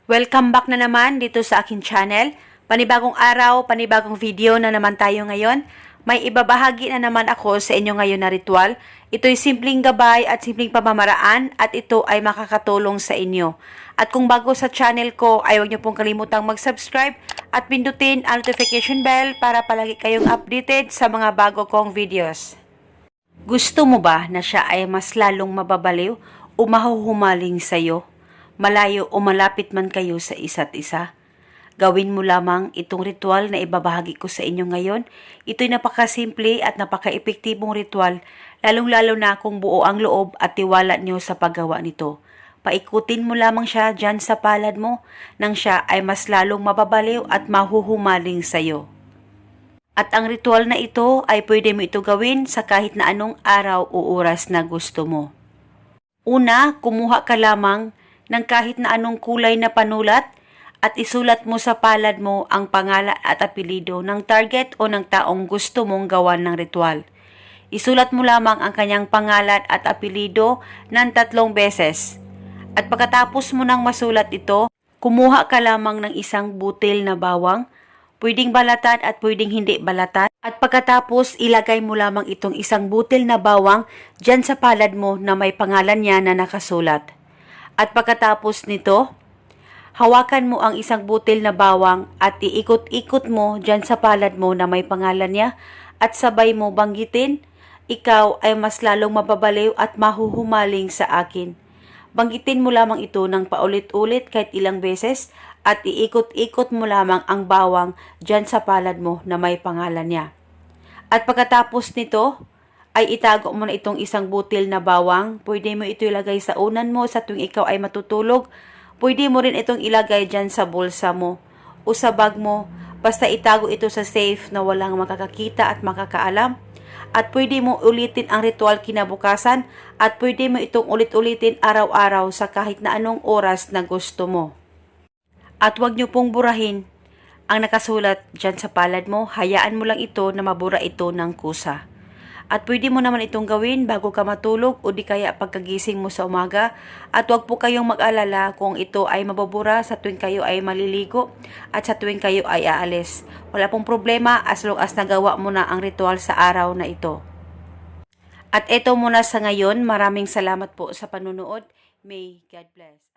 Welcome back na naman dito sa akin channel. Panibagong araw, panibagong video na naman tayo ngayon. May ibabahagi na naman ako sa inyo ngayon na ritual. Ito'y simpleng gabay at simpleng pamamaraan at ito ay makakatulong sa inyo. At kung bago sa channel ko ay huwag niyo pong kalimutang mag-subscribe at pindutin ang notification bell para palagi kayong updated sa mga bago kong videos. Gusto mo ba na siya ay mas lalong mababaliw o mahuhumaling sa'yo? Malayo o malapit man kayo sa isa't isa? Gawin mo lamang itong ritual na ibabahagi ko sa inyo ngayon. Ito'y napakasimple at napaka-epektibong ritual, lalong-lalo na kung buo ang loob at tiwala niyo sa paggawa nito. Paikutin mo lamang siya dyan sa palad mo nang siya ay mas lalong mababaliw at mahuhumaling sa'yo. At ang ritual na ito ay pwede mo ito gawin sa kahit na anong araw o oras na gusto mo. Una, kumuha ka lamang ng kahit na anong kulay na panulat at isulat mo sa palad mo ang pangalan at apelido ng target o ng taong gusto mong gawan ng ritual. Isulat mo lamang ang kanyang pangalan at apelido ng 3 beses. At pagkatapos mo nang masulat ito, kumuha ka lamang ng isang butil na bawang, pwedeng balatan at pwedeng hindi balatan. At pagkatapos, ilagay mo lamang itong isang butil na bawang dyan sa palad mo na may pangalan niya na nakasulat. At pagkatapos nito, hawakan mo ang isang butil na bawang at iikot-ikot mo dyan sa palad mo na may pangalan niya at sabay mo banggitin, ikaw ay mas lalong mababaliw at mahuhumaling sa akin. Banggitin mo lamang ito ng paulit-ulit kahit ilang beses at iikot-ikot mo lamang ang bawang dyan sa palad mo na may pangalan niya. At pagkatapos nito, ay itago mo na itong isang butil na bawang. Pwede mo ito ilagay sa unan mo sa tuwing ikaw ay matutulog. Pwede mo rin itong ilagay dyan sa bulsa mo o sa bag mo. Basta itago ito sa safe na walang makakakita at makakaalam. At pwede mo ulitin ang ritual kinabukasan at pwede mo itong ulit-ulitin araw-araw sa kahit na anong oras na gusto mo. At huwag niyo pong burahin ang nakasulat dyan sa palad mo. Hayaan mo lang ito na mabura ito ng kusa. At pwede mo naman itong gawin bago ka matulog o di kaya pagkagising mo sa umaga. At huwag po kayong mag-alala kung ito ay mababura sa tuwing kayo ay maliligo at sa tuwing kayo ay aalis. Wala pong problema as long as nagawa mo na ang ritual sa araw na ito. At ito muna sa ngayon. Maraming salamat po sa panunood. May God bless.